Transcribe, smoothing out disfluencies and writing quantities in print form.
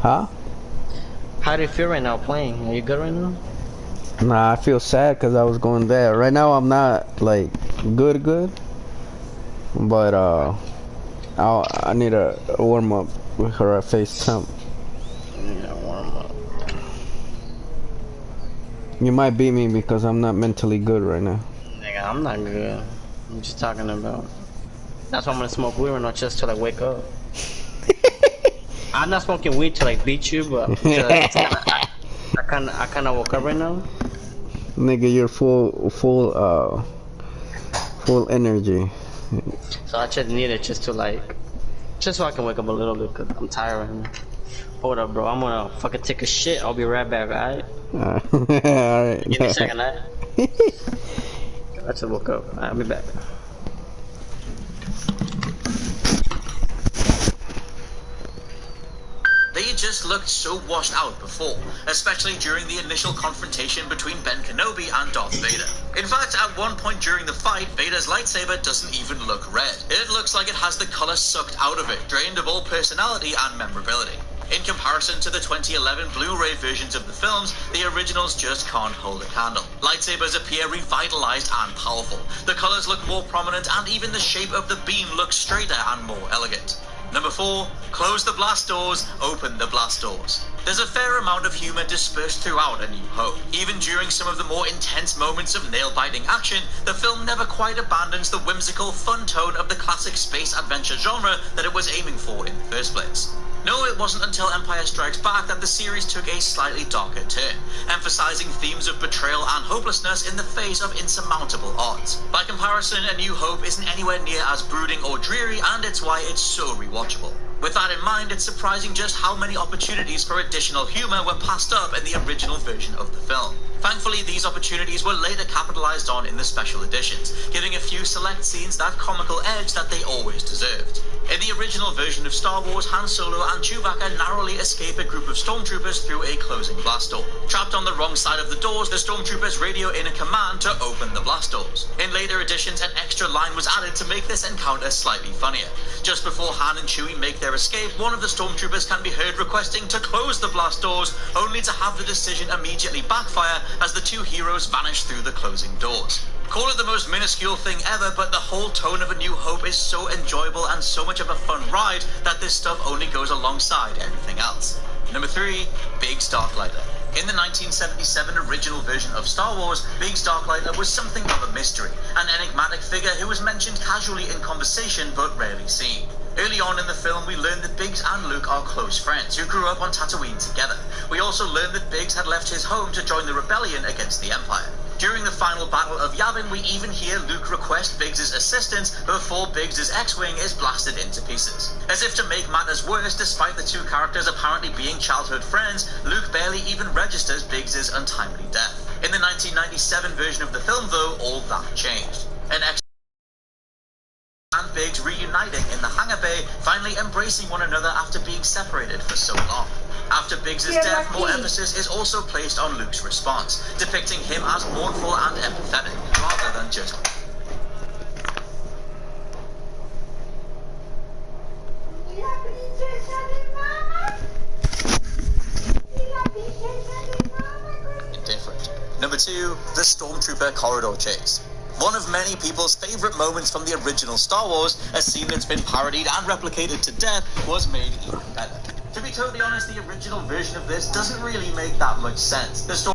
Huh? How do you feel right now playing? Are you good right now? Nah, I feel sad because I was going there. Right now I'm not like good, but I need a warm up with her at FaceTime. Yeah, warm up. You might beat me because I'm not mentally good right now. Nigga, I'm not good. I'm just talking about. That's why I'm gonna smoke weed right now just to like wake up. I'm not smoking weed to like beat you, but just I kinda woke up right now. Nigga, you're full energy. So I just need it just to like, just so I can wake up a little bit cause I'm tired right now. Hold up, bro. I'm gonna fucking take a shit. I'll be right back, alright? Alright. Give me a second, alright? I just woke up. Alright, I'll be back. They just looked so washed out before, especially during the initial confrontation between Ben Kenobi and Darth Vader. In fact, at one point during the fight, Vader's lightsaber doesn't even look red. It looks like it has the color sucked out of it, drained of all personality and memorability. In comparison to the 2011 Blu-ray versions of the films, the originals just can't hold a candle. Lightsabers appear revitalized and powerful. The colors look more prominent and even the shape of the beam looks straighter and more elegant. Number 4, close the blast doors, open the blast doors. There's a fair amount of humor dispersed throughout A New Hope. Even during some of the more intense moments of nail-biting action, the film never quite abandons the whimsical, fun tone of the classic space adventure genre that it was aiming for in the first place. No, it wasn't until Empire Strikes Back that the series took a slightly darker turn, emphasizing themes of betrayal and hopelessness in the face of insurmountable odds. By comparison, A New Hope isn't anywhere near as brooding or dreary, and it's why it's so rewatchable. With that in mind, it's surprising just how many opportunities for additional humor were passed up in the original version of the film. Thankfully, these opportunities were later capitalized on in the special editions, giving a few select scenes that comical edge that they always deserved. In the original version of Star Wars, Han Solo and Chewbacca narrowly escape a group of stormtroopers through a closing blast door. Trapped on the wrong side of the doors, the stormtroopers radio in a command to open the blast doors. In later editions, an extra line was added to make this encounter slightly funnier. Just before Han and Chewie make their escape, one of the stormtroopers can be heard requesting to close the blast doors, only to have the decision immediately backfire as the two heroes vanish through the closing doors. Call it the most minuscule thing ever, but the whole tone of A New Hope is so enjoyable and so much of a fun ride that this stuff only goes alongside everything else. Number 3, Biggs Darklighter. In the 1977 original version of Star Wars, Biggs Darklighter was something of a mystery, an enigmatic figure who was mentioned casually in conversation but rarely seen. Early on in the film, we learned that Biggs and Luke are close friends who grew up on Tatooine together. We also learned that Biggs had left his home to join the rebellion against the Empire. During the final battle of Yavin, we even hear Luke request Biggs' assistance before Biggs' X-Wing is blasted into pieces. As if to make matters worse, despite the two characters apparently being childhood friends, Luke barely even registers Biggs' untimely death. In the 1997 version of the film, though, all that changed. An and Biggs reuniting in the hangar bay, finally embracing one another after being separated for so long. After Biggs' death, more emphasis is also placed on Luke's response, depicting him as mournful and empathetic, rather than just... different. Number 2, the Stormtrooper Corridor Chase. One of many people's favorite moments from the original Star Wars, a scene that's been parodied and replicated to death, was made even better. To be totally honest, the original version of this doesn't really make that much sense. The